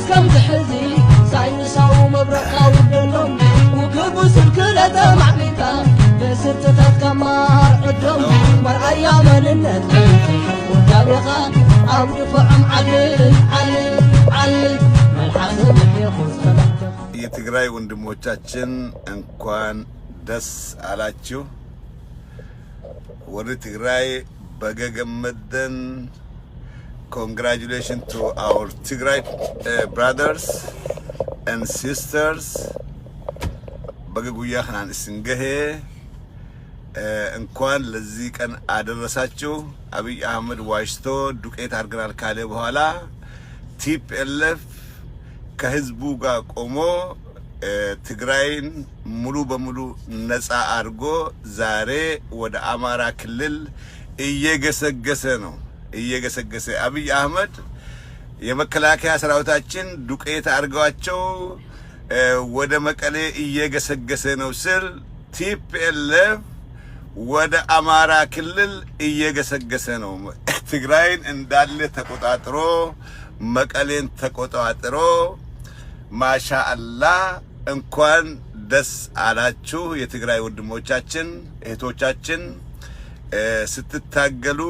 كم تحزي ساينساو مبرقاو دلهم وقبو سلكلة معبيكا بستتات كمار عدهم مرأي مننت ودابيخا أو دفعم علي ملحاسب يخوز خلقتك የትግራይ ወንድሞቻችን እንኳን ደስ አላችሁ ወደ ትግራይ በገገመደን congratulations to our Tigray brothers and sisters በገጉያ ኻን ስንገሄ እንኳን ለዚህ ቀን አደረሳችሁ አብይ አህመድ ዋሽቶ ዱቄት አርገናል ካለ በኋላ ቲፒኤልኤፍ ከህዝቡ ጋር ቆሞ ትግራይን ሙሉ በሙሉ ነፃ አርጎ ዛሬ ወደ አማራ ክልል እየገሰገሰ ነው እየገሰገሰ አብይ አህመድ የመከላከያ ሰራዊታችን ዱቄት አርጋቸው ወደ መቀሌ እየገሰገሰ ነው ስል ቲፒኤልኤፍ ወደ አማራ ክልል እየገሰገሰ ነው ትግራይን እንዳለ ተቆጣጥሮ መቀሌን ተቆጣጥሮ ማሻአላህ እንኳን ደስ አላችሁ የትግራይ ወንድሞቻችን እህቶቻችን ስትታገሉ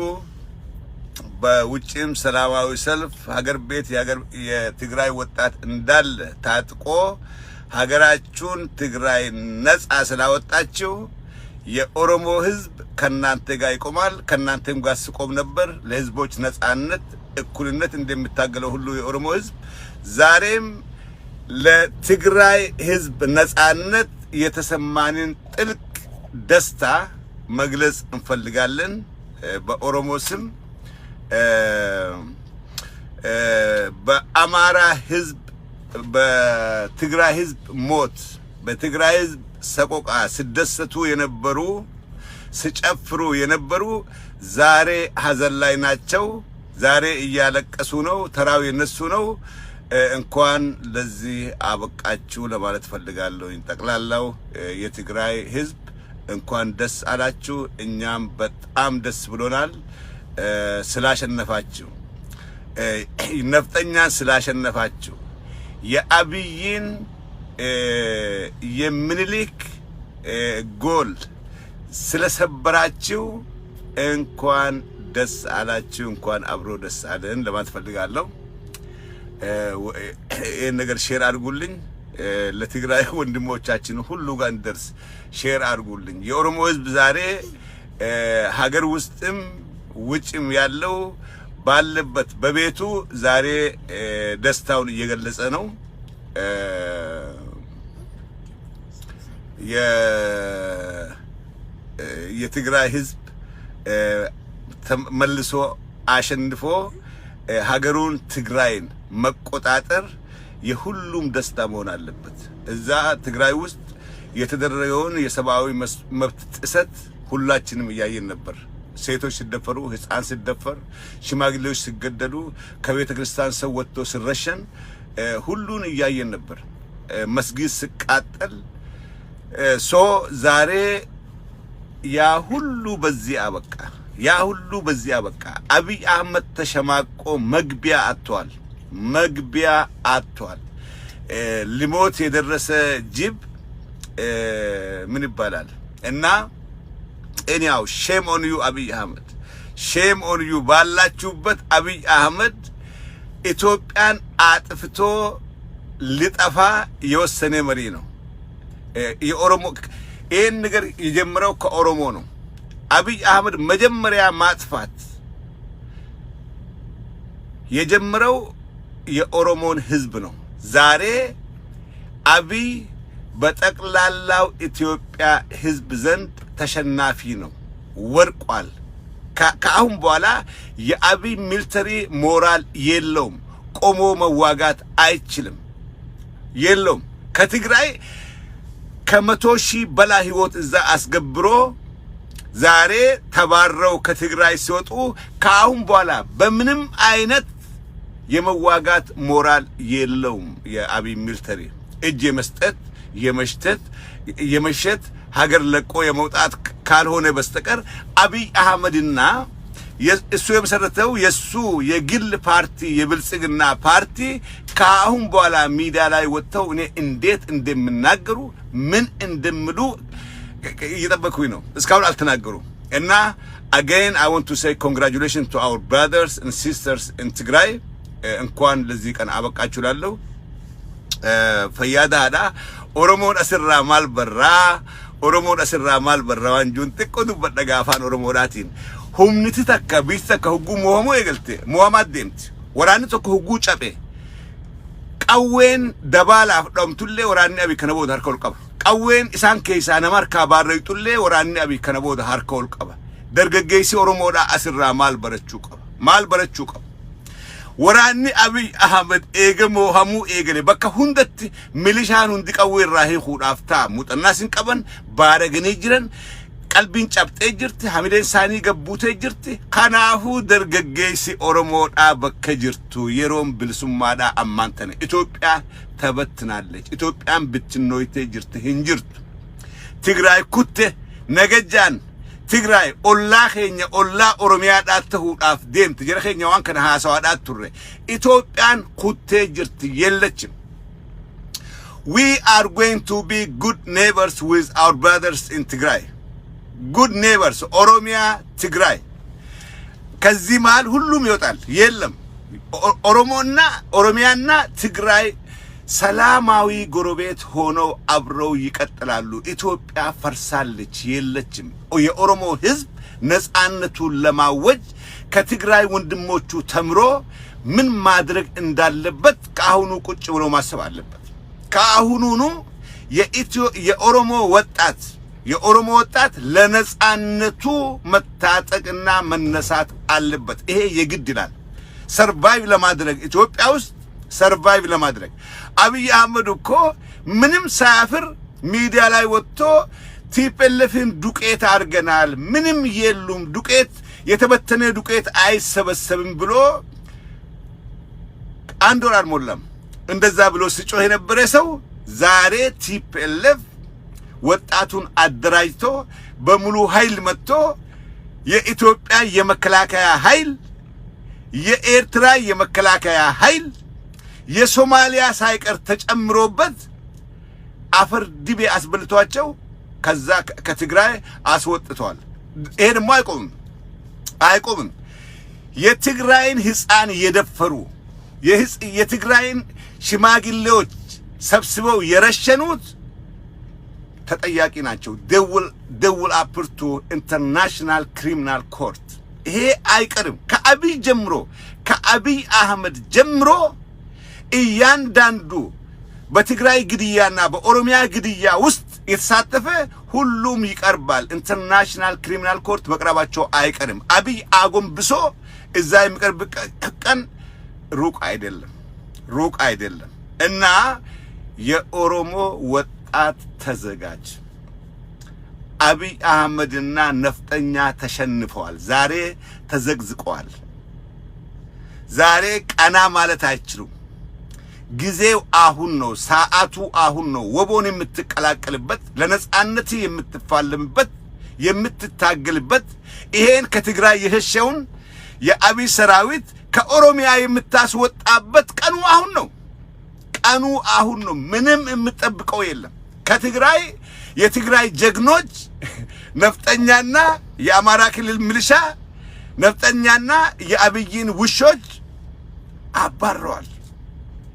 በውጭም ሰላማዊ ሰልፍ ሀገር ቤት የትግራይ ወጣት እንዳለ ታጥቆ ሀገራችሁን ትግራይ ነፃ ስላወጣችሁ የኦሮሞ ህዝብ ከናንተ ጋር ይቆማል ከናንተም ጋር ሲቆም ነበር ለህዝቦች ነፃነት እኩልነት እንደምታገለው ሁሉ የኦሮሞ ህዝብ ዛሬም ለትግራይ ህዝብ ነፃነት የተሰማንን ጥልቅ ደስታ መግለጽ እንፈልጋለን በኦሮሞ ስም በአማራ ህዝብ በትግራይ ህዝብ ሞት በትግራይ ህዝብ ሰቆቃ ሲደሰቱ የነበሩ ሲጨፍሩ የነበሩ ዛሬ ሀዘን ላይ ናቸው ዛሬ እያለቀሱ ነው ተራው የነሱ ነው እንኳን ለዚህ አበቃችሁ ለማለት ፈልጋለሁ ጠቅላላው የትግራይ ህዝብ እንኳን ደስ አላችሁ እኛም በጣም ደስ ብሎናል ስላሸነፋችሁ ነፍጠኛ ስላሸነፋችሁ የአብይን የምንሊክ ጎል ስለሰበራችሁ እንኳን ደስ አላችሁ እንኳን አብሮ ደስ አለን ለማለት ፈልጋለሁ ይሄን ነገር ሼር አድርጉልኝ ለትግራይ ወንድሞቻችን ሁሉ ጋር እንደርስ ሼር አድርጉልኝ የኦሮሞ ህዝብ ዛሬ ሀገር ውስጥም ውጭም ያለው ባለበት በቤቱ ዛሬ ደስታውን እየገለጸ ነው የትግራይ ህዝብ ተመልሶ አሸንፎ ሀገሩን ትግራይን መቆጣጠር የሁሉም ደስታ መሆን አለበት እዛ ትግራይ ውስጥ የተደረገውን የሰብአዊ መብት ጥሰት ሁላችንም ያያየን ነበር ሴቶች ሲደፈሩ ህፃን ሲደፈር ሽማግሌዎች ሲገደሉ ከቤተ ክርስቲያን ሰው ወጥቶ ሲረሸን ሁሉን ያያየን ነበር መስጊድ ሲቃጠል ዛሬ ያ ሁሉ በዚህ አበቃ አብይ አህመድ ተሸማቆ መግቢያ አጥቷል ሊሞት የደረሰ ጅብ ምን ይባላል እና እኛው ሼም ኦን ዩ አብይ አህመድ ሼም ኦን ዩ ባላችሁበት አብይ አህመድ ኢትዮጵያን አጥፍቶ ሊጠፋ የወሰነ መሪ ነው የኦሮሞ ይሄን ነገር የጀመረው ከኦሮሞ ነው አብይ አህመድ መጀመሪያ ማጥፋት የጀመረው የኦሮሞን ህዝብ ነው ዛሬ አብይ በጠቅላላው ኢትዮጵያ ህዝብ ዘንድ ተሸናፊ ነው ወርቋል ከአሁን በኋላ የአብይ ሚሊተሪ ሞራል የለውም ቆሞ መዋጋት አይችልም የለውም ከትግራይ ከ100,000 በላይ ህይወት እዛ አስገብሮ ዛሬ ተባረው ከትግራይ ሲወጡ ከአሁን በኋላ በምንም አይነት የመዋጋት ሞራል የለውም የአብይ ሚሊተሪ እጅ የመስጠት የመሸት ሀገር ለቆ የመውጣት ካልሆነ በስተቀር አብይ አህመድና እሱ የመሰረተው የሱ የግል ፓርቲ የብልጽግና ፓርቲ ከአሁን በኋላ ሚዲያ ላይ ወጥተው እኔ እንዴት እንደምናገሩ ምን እንደምሉ እየጠበቁኝ ነው። እስካሁን አልተናገሩ እና again I want to say congratulations to our brothers and sisters in Tigray እንኳን ለዚህ ቀን አበቃችሁ ላለው ፈያዳዳ ኦሮሞን አስራ ማልበራ ኦሮሞን አስራ ማልበራ ዋንጁን ጥቆዱ በደጋፋን ኦሮሞዳቲን humniti takka biista ka hugu mohamu egalte mohamad demt warani tokko hugu chabe qawwen dabala dhamtulle warani abi kana boda harka ol qaba qawwen isan keessa namar ka barraytulle warani abi kana boda harka ol qaba dargaggeessi oromoda asirra mal barachu qaba warani abi ahmed ege mohamu egale bakka hundatti milishaan hundi qawwen rahi khudafta mutannasin qaban baaragani jiran qalbiin cabtee jirti hamideen saanii gabbuutee jirti kanaafu dargaggeessi oromoodhaa bakka jirtu yeroon bilisummaadhaa ammaantane Itoophiyaa tabattinaalleech Itoophiyaan bittinnoytee jirti hin jirtu Tigraay kutte nagajaan Tigraay ollaa keenya ollaa oromiyaadhaa ta'uudhaaf deemti jara keenya waan kana haasawaadhaa turre Itoophiyaan kuttee jirti yellachim we are going to be good neighbors with our brothers in Tigray good neighbors ኦሮሚያ ትግራይ ከዚህ መሃል ሁሉም ይወጣል የለም ኦሮሞና ኦሮሚያና ትግራይ ሰላማዊ ጎረቤት ሆነው አብረው ይቀጥላሉ ኢትዮጵያ ፈርሳለች የለችም የኦሮሞ ህዝብ ነፃነቱን ለማወጅ ከትግራይ ወንድሞቹ ተምሮ ምን ማድረግ እንዳለበት ከአሁኑ ቁጭ ብሎ ማሰብ አለበት ከአሁኑኑ የኦሮሞ ወጣት ለነፃነቱ መታጠቅና መነሳት አለበት ይሄ የግድ ይላል ሰርቫይቭ ለማድረግ ኢትዮጵያ ውስጥ ሰርቫይቭ ለማድረግ አብይ አህመድ እኮ ምንም ሳያፍር ሚዲያ ላይ ወጥቶ ቲፒኤልኤፍን ዱቄት አርገናል ምንም የሉም ዱቄት የተበተነ ዱቄት አይሰበሰብም ብሎ አንድ ወር አልሞላም እንደዛ ብሎ ሲጮህ የነበረ ሰው ዛሬ ቲፒኤልኤፍ ወጣቱን አደራጅቶ በሙሉ ኃይል መጥቶ የኢትዮጵያ የመከላከያ ኃይል የኤርትራ የመከላከያ ኃይል የሶማሊያ ሳይቀር ተጨምሮበት አፈር ዲቤ አስበልቷቸው ከዛ ከትግራይ አስወጥቷል ይሄ ደግሞ አይቆምም የትግራይን ህፃን የደፈሩ የትግራይን ሽማግሌዎች ሰብስበው የረሸኑት ተጠያቂ ናቸው they will appeal to international criminal court ይሄ አይቀርም ከአብይ አህመድ ጀምሮ እያንዳንዱ በትግራይ ግድያና በኦሮሚያ ግድያ ውስጥ የተሳተፈ ሁሉም ይቀርባል ኢንተርናሽናል ክሪሚናል ኮርት መቅረባቸው አይቀርም አብይ አጎንብሶ እዛ የሚቀርብ ቀን ሩቅ አይደለም እና የኦሮሞ ወጣት ተዘጋጅ አብይ አህመድና ነፍጠኛ ተሸንፈዋል ዛሬ ተዘግዝቀዋል ዛሬ ቀና ማለት አይችሉም ጊዜው አሁን ነው ሰዓቱ አሁን ነው ወቦን የምትቀላቀልበት ለነጻነት የምትፋለምበት የምትታገልበት ይሄን ከትግራይ የሸሸውን የአብይ ሰራዊት ከኦሮሚያ የምታስወጣበት ቀኑ አሁን ነው ምንም የምትጠብቀው የለም ከትግራይ የትግራይ ጀግኖች ነፍጠኛና የአማራ ክልል ሚሊሻ ነፍጠኛና የአብይን ውሾች አባረዋል